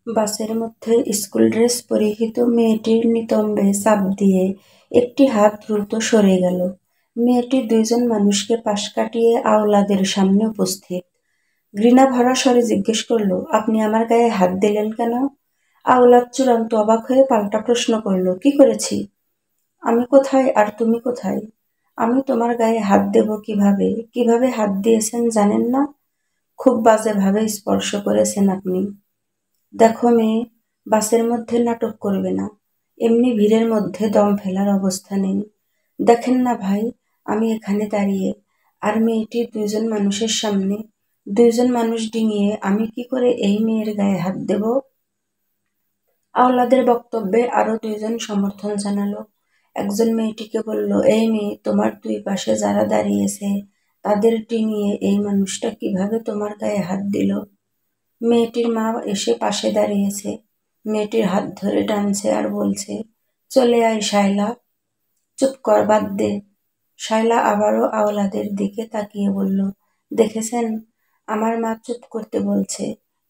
বাসের মধ্যে school dress পরিহিত মেয়েটির নিতম্বে চাপ দিয়ে একটি হাত দ্রুত সরে গেল। মেয়েটি দুইজন মানুষকে পাশ কাটিয়ে আওলাদের সামনে উপস্থিত। ঘৃণা ভরা স্বরে জিজ্ঞেস করল, আপনি আমার গায়ে হাত দিলেন কেন? আওলাদ চূড়ান্ত অবাক হয়ে পাল্টা প্রশ্ন করল, কি করেছি? আমি কোথায় আর তুমি কোথায়? আমি তোমার গায়ে হাত দেব কিভাবে? কিভাবে হাত দিয়েছেন জানেন না? খুব বাজেভাবে স্পর্শ করেছেন আপনি। দেখো মেয়ে, বাসের মধ্যে নাটক করবে না। এমনি ভিড়ের মধ্যে দম ফেলার অবস্থা নেই। দেখেন না ভাই, আমি এখানে দাঁড়িয়ে, আর মেয়েটি দুইজন মানুষের সামনে, দুইজন মানুষ ডিঙিয়ে আমি কি করে এই মেয়ের গায়ে হাত দেব? আওলাদের বক্তব্যে আরো দুইজন সমর্থন জানালো। একজন মেয়েটিকে বলল, এই মেয়ে, তোমার দুই পাশে যারা দাঁড়িয়েছে তাদের ডিঙিয়ে এই মানুষটা কিভাবে তোমার গায়ে হাত দিল? মেয়েটির মা এসে পাশে দাঁড়িয়েছে। মেয়েটির হাত ধরে টানছে আর বলছে, চলে আয় শায়লা। চুপ কর, বাদ দে। শায়লা আবারও আওলাদের দিকে তাকিয়ে বলল, দেখেছেন, আমার মা চুপ করতে বলছে।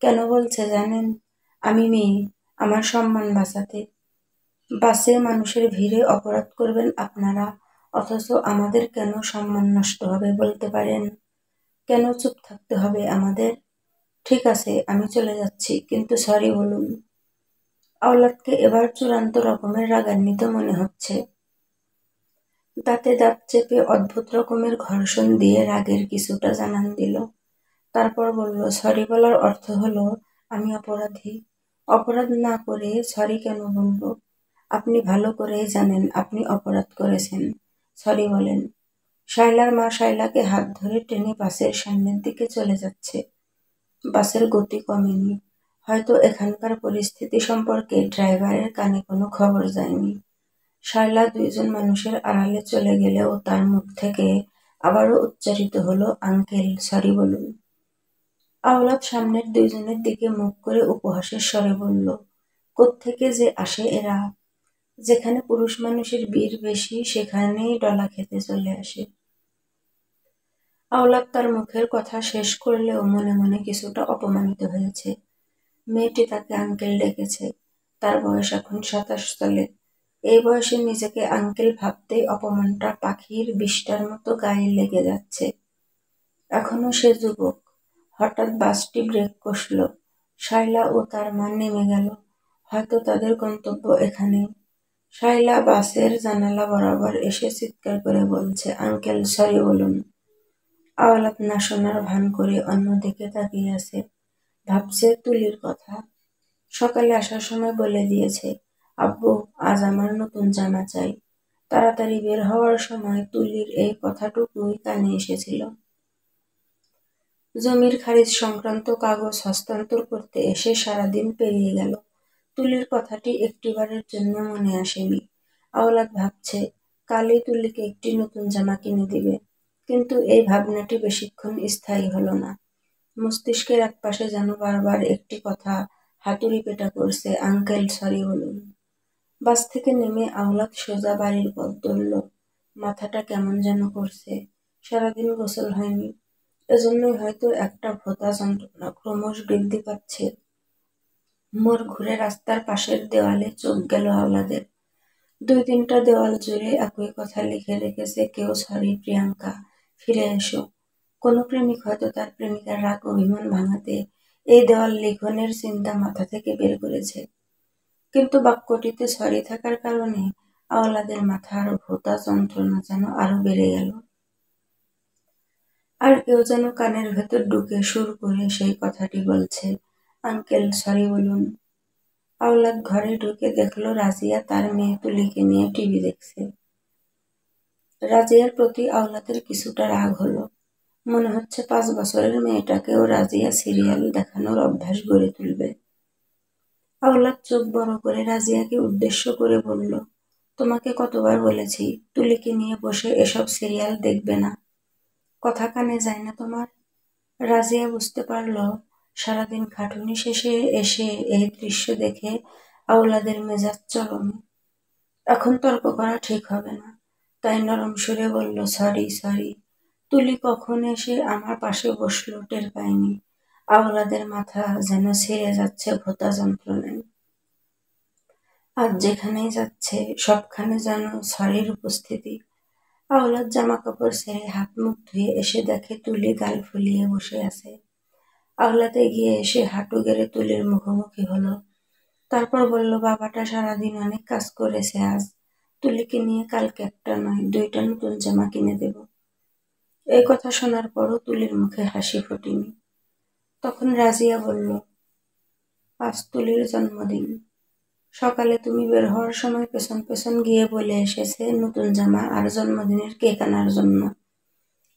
কেন বলছে জানেন? আমি মেয়ে, আমার সম্মান বাঁচাতে। বাসে মানুষের ভিড়ে অপরাধ করবেন আপনারা, অথচ আমাদের কেন সম্মান নষ্ট হবে বলতে পারেন? কেন চুপ থাকতে হবে আমাদের? ঠিক আছে, আমি চলে যাচ্ছি, কিন্তু সরি বলুন। আওলাদকে এবার চূড়ান্ত রকমের রাগান্বিত মনে হচ্ছে। দাঁতে দাঁত চেপে অদ্ভুত রকমের ঘর্ষণ দিয়ে রাগের কিছুটা জানান দিল। তারপর বলল, সরি বলার অর্থ হলো আমি অপরাধী। অপরাধ না করে সরি কেন বলবো? আপনি ভালো করেই জানেন আপনি অপরাধ করেছেন। সরি বলেন। শায়লার মা শায়লাকে হাত ধরে টেনে বাসের সামনের দিকে চলে যাচ্ছে। বাসের গতি কমেনি। হয়তো এখানকার পরিস্থিতি সম্পর্কে ড্রাইভারের কানে কোনো খবর যায়নি। শায়লা দুইজন মানুষের আড়ালে চলে গেলেও তার মুখ থেকে আবারও উচ্চারিত হলো, আঙ্কেল, সরি বলুন। আওলাদ সামনের দুইজনের দিকে মুখ করে উপহাসের স্বরে বলল, কোত্থেকে যে আসে এরা? যেখানে পুরুষ মানুষের ভিড় বেশি সেখানেই ডলা খেতে চলে আসে। আওলাদ তার মুখের কথা শেষ করলেও মনে মনে কিছুটা অপমানিত হয়েছে। মেয়েটি তাকে আঙ্কেল ডেকেছে। তার বয়স এখন 27 চলে। এই বয়সে নিজেকে আঙ্কেল ভাবতেই অপমানটা পাখির বিষ্ঠার মতো গায়ে লেগে যাচ্ছে। এখনো সে যুবক। হঠাৎ বাসটি ব্রেক কষল। শায়লা ও তার মা নেমে গেল। হয়তো তাদের গন্তব্য এখানেই। শায়লা বাসের জানালা বরাবর এসে চিৎকার করে বলছে, আঙ্কেল, সরি বলুন। আওলাদ না শোনার ভান করে অন্যদিকে তাকিয়ে আছে। ভাবছে তুলির কথা। সকালে আসার সময় বলে দিয়েছে, আব্বু, আজ আমার নতুন জামা চাই। তাড়াতাড়ি বের হওয়ার সময় তুলির এই কথাটুকুই কানে এসেছিল। জমির খারিজ সংক্রান্ত কাগজ হস্তান্তর করতে এসে সারাদিন পেরিয়ে গেল। তুলির কথাটি একটিবারের জন্য মনে আসেনি। আওলাদ ভাবছে, কালই তুলিকে একটি নতুন জামা কিনে দিবে। কিন্তু এই ভাবনাটি বেশিক্ষণ স্থায়ী হলো না। মস্তিষ্কের একপাশে যেন বারবার একটি কথা হাতুড়ি পেটা করছে, আঙ্কেল, সরি বলুন। বাস থেকে নেমে আওলাদ সোজা বাড়ির পথ ধরল। মাথাটা কেমন যেন করছে। সারাদিন গোসল হয়নি। এজন্যই হয়তো একটা ভোঁতা যন্ত্রণা ক্রমশ বৃদ্ধি পাচ্ছে। মোড় ঘুরে রাস্তার পাশের দেওয়ালে চোখ গেল আওলাদের। 2-3টা দেওয়াল জুড়ে একই কথা লিখে রেখেছে, কেউ সরি প্রিয়াঙ্কা, ফিরে এসো। কোনো প্রেমিক হয়তো তার প্রেমিকার রাগ অভিমান ভাঙাতে এই দেওয়াল লিখনের চিন্তা মাথা থেকে বের করেছে। কিন্তু বাক্যটিতে সরি থাকার কারণে আওলাদের মাথার ভোঁতা যন্ত্রণা যেন আরো বেড়ে গেল। আর কেউ যেন কানের ভেতর ঢুকে সুর করে সেই কথাটি বলছে, আঙ্কেল, সরি বলুন। আওলাদ ঘরে ঢুকে দেখলো রাজিয়া তার মেয়ে তুলিকে নিয়ে টিভি দেখছে। রাজিয়ার প্রতি আওলাদের কিছুটা রাগ হলো। মনে হচ্ছে 5 বছরের মেয়েটাকেও রাজিয়া সিরিয়াল দেখানোর অভ্যাস গড়ে তুলবে। আওলাদ চোখ বড় করে রাজিয়াকে উদ্দেশ্য করে বলল, তোমাকে কতবার বলেছি তুলিকে নিয়ে বসে এসব সিরিয়াল দেখবে না? কথা কানে যায় না তোমার? রাজিয়া বুঝতে পারল সারাদিন খাটুনি শেষে এসে এই দৃশ্য দেখে আওলাদের মেজাজ চরমে। এখন তর্ক করা ঠিক হবে না। তাই নরম সুরে বলল, সরি, সরি। তুলি কখন এসে আমার পাশে বসলো টের পাইনি। আওলাদের মাথা যেন ছিঁড়ে যাচ্ছে ভোঁতা যন্ত্রণায়। আজ যেখানেই যাচ্ছে সবখানে যেন সরির উপস্থিতি। আওলাদ জামা কাপড় ছেড়ে হাত মুখ ধুয়ে এসে দেখে তুলি গাল ফুলিয়ে বসে আছে। আওলাদ এগিয়ে এসে হাঁটু গেড়ে তুলির মুখোমুখি হলো। তারপর বলল, বাবাটা সারাদিন অনেক কাজ করেছে আজ। তুলিকে নিয়ে কালকে একটা নয় 2টা নতুন জামা কিনে দেব। এই কথা শোনার পরও তুলির মুখে হাসি ফোটেনি। তখন রাজিয়া বলল, আজ তুলির জন্মদিন। সকালে তুমি বের হওয়ার সময় পেছন পেছন গিয়ে বলে এসেছে নতুন জামা আর জন্মদিনের কেক আনার জন্য।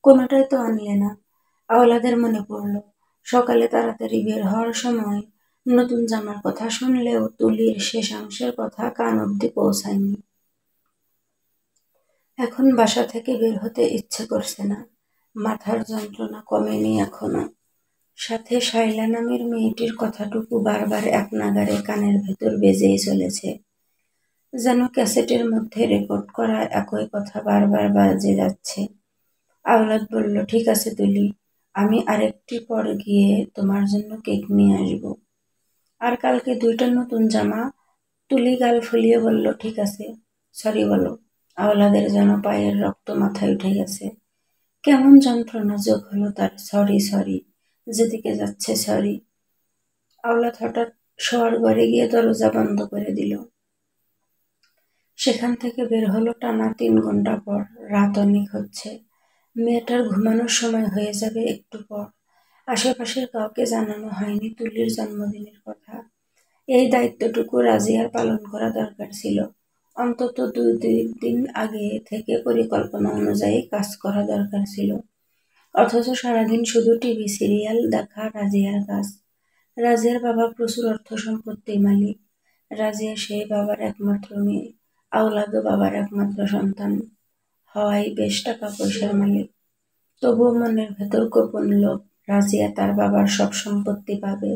কোনোটাই তো আনলে না। আওলাদের মনে পড়ল, সকালে তাড়াতাড়ি বের হওয়ার সময় নতুন জামার কথা শুনলেও তুলির শেষাংশের কথা কান অবধি পৌঁছায়নি। এখন বাসা থেকে বের হতে ইচ্ছে করছে না। মাথার যন্ত্রণা কমেনি এখনো। সাথে শাইলা নামের মেয়েটির কথাটুকু বারবার এক নাগাড়ে কানের ভেতর বেজেই চলেছে। যেন ক্যাসেটের মধ্যে রেকর্ড করা একই কথা বারবার বাজে যাচ্ছে। আওলাদ বলল, ঠিক আছে তুলি, আমি আরেকটি পর গিয়ে তোমার জন্য কেক নিয়ে আসব। আর কালকে 2টা নতুন জামা। তুলি গাল ফুলিয়ে বলল, ঠিক আছে, সরি বলো। আওলাদের যেন পায়ের রক্ত মাথায় উঠে গেছে। কেমন যন্ত্রণা যোগ হলো তার সরি সরি, যেদিকে যাচ্ছে সরি। আওলাদ হঠাৎ শোয়ার ঘরে গিয়ে দরজা বন্ধ করে দিল। সেখান থেকে বের হলো টানা 3 ঘন্টা পর। রাত অনেক হচ্ছে। মেয়েটার ঘুমানোর সময় হয়ে যাবে একটু পর। আশেপাশের কাউকে জানানো হয়নি তুলির জন্মদিনের কথা। এই দায়িত্বটুকু রাজিয়ার পালন করা দরকার ছিল। অন্তত 2 দিন আগে থেকে পরিকল্পনা অনুযায়ী কাজ করা দরকার ছিল। অথচ সারাদিন শুধু টিভি সিরিয়াল দেখা রাজিয়ার কাজ। রাজিয়ার বাবা প্রচুর অর্থ সম্পত্তির মালিক। রাজিয়া সেই বাবার একমাত্র মেয়ে। আওলাদও বাবার একমাত্র সন্তান হওয়ায় বেশ টাকা পয়সার মালিক। তবুও মনের ভেতর গোপন লোভ, রাজিয়া তার বাবার সব সম্পত্তি পাবে।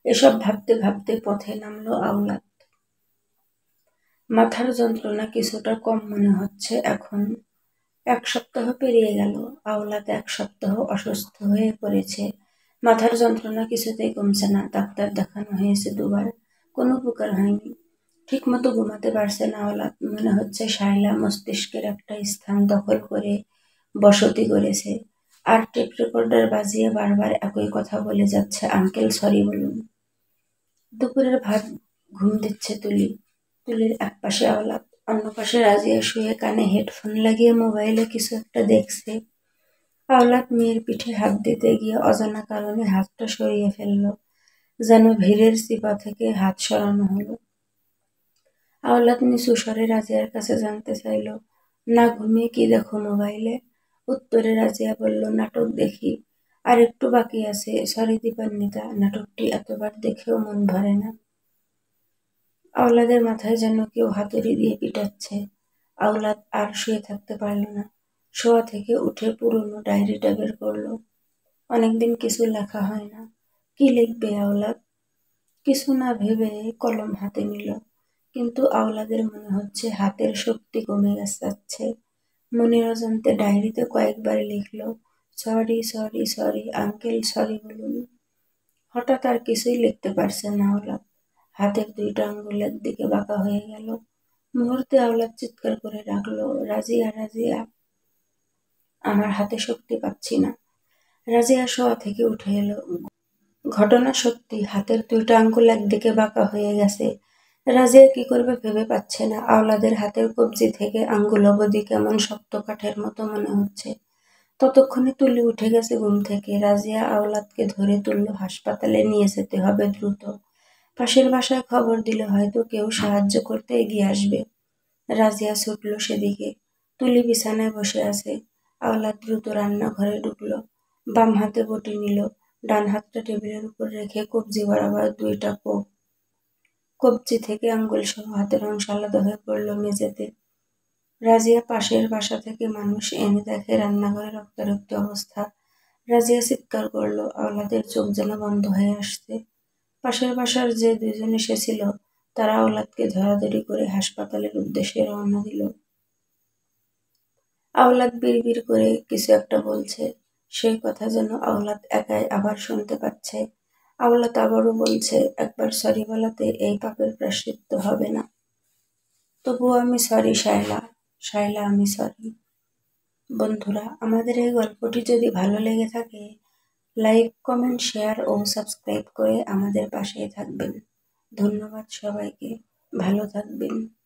এসব ভাবতে ভাবতে পথে নামলো আওলাদ। মাথার যন্ত্রণা কিছুটা কম মনে হচ্ছে এখন। 1 সপ্তাহ পেরিয়ে গেল। আওলাদ 1 সপ্তাহ অসুস্থ হয়ে পড়েছে। মাথার যন্ত্রণা কিছুতেই কমছে না। ডাক্তার দেখানো হয়েছে 2 বার, কোনো উপকার হয়নি। ঠিকমতো ঘুমাতে পারছে না আওলাদ। মনে হচ্ছে শায়লা মস্তিষ্কের একটা স্থান দখল করে বসতি করেছে। আর টেপ রেকর্ডার বাজিয়ে বারবার একই কথা বলে যাচ্ছে, আঙ্কেল সরি বলুন। দুপুরের ভাত ঘুম দিচ্ছে তুলি। তুলির এক পাশে আওলাদ, অন্য পাশে রাজিয়া শুয়ে কানে হেডফোন লাগিয়ে মোবাইলে কিছু একটা দেখছে। আওলাদ মেয়ের পিঠে হাত দিতে গিয়ে অজানা কারণে হাতটা সরিয়ে ফেলল, যেন ভিড়ের চিপা থেকে হাত সরানো হলো। আওলাদ নিচু স্বরে রাজিয়ার কাছে জানতে চাইল, না ঘুমিয়ে কি দেখো মোবাইলে? উত্তরে রাজিয়া বলল, নাটক দেখি। আর একটু বাকি আছে, সরি দীপান্বিতা, নাটকটি এতবার দেখেও মন ভরে না। আওলাদের মাথায় যেন কেউ হাতুড়ি দিয়ে পিটাচ্ছে। আওলাদ আর শুয়ে থাকতে পারল না। শোয়া থেকে উঠে পুরনো ডায়েরিটা বের করলো। অনেকদিন কিছু লেখা হয় না। কি লিখবে আওলাদ? কিছু না ভেবে কলম হাতে নিল। কিন্তু আওলাদের মনে হচ্ছে হাতের শক্তি কমে যাচ্ছে। মনের অজান্তে ডায়েরিতে কয়েকবার লিখল, sorry sorry sorry uncle, sorry বলুন। হঠাৎ আর কিছুই লিখতে পারছে না আওলাদ। হাতের 2টা আঙ্গুল একদিকে বাঁকা হয়ে গেল। মুহূর্তে আওলাদ চিৎকার করে ডাকলো, রাজিয়া রাজিয়া, আমার হাতে শক্তি পাচ্ছি না। রাজিয়া শোয়া থেকে উঠে এলো। ঘটনা সত্যি, হাতের 2টা আঙ্গুল একদিকে বাঁকা হয়ে গেছে। রাজিয়া কি করবে ভেবে পাচ্ছে না। আওলাদের হাতের কবজি থেকে আঙ্গুল অবধি কেমন শক্ত কাঠের মতো মনে হচ্ছে। ততক্ষণে তুলি উঠে গেছে ঘুম থেকে। রাজিয়া আওলাদকে ধরে তুলল, হাসপাতালে নিয়ে যেতে হবে দ্রুত। পাশের বাসায় খবর দিলে হয়তো কেউ সাহায্য করতে এগিয়ে আসবে। রাজিয়া ছুটল সেদিকে। তুলি বিছানায় বসে আছে। আওলাদ দ্রুত রান্নাঘরে ঢুকল। বাম হাতে বটি নিল, ডান হাতটা টেবিলের উপর রেখে কবজি বরাবর 2টা কোপ। কবজি থেকে আঙ্গুল সহ হাতের অংশ আলাদা হয়ে পড়ল মেঝেতে। রাজিয়া পাশের বাসা থেকে মানুষ এনে দেখে রান্নাঘরে রক্তারক্ত অবস্থা। রাজিয়া চিৎকার করলো। আওলাদের চোখ যেন বন্ধ হয়ে আসছে। পাশের বাসার যে 2জন এসেছিল তারা আওলাদকে ধরাধরি করে হাসপাতালের উদ্দেশ্যে রওনা দিল। আওলাদ বিড়বিড় করে কিছু একটা বলছে। সেই কথা যেন আওলাদ একাই আবার শুনতে পাচ্ছে। আওলাদ আবারও বলছে, একবার সরি বলাতে এই পাপের প্রায়শ্চিত্ত হবে না। তবুও আমি সরি শায়লা, শায়লা আমি সরি। বন্ধুরা, আমাদের এই গল্পটি যদি ভালো লেগে থাকে, লাইক, কমেন্ট, শেয়ার ও সাবস্ক্রাইব করে আমাদের পাশেই থাকবেন। ধন্যবাদ সবাইকে, ভালো থাকবেন।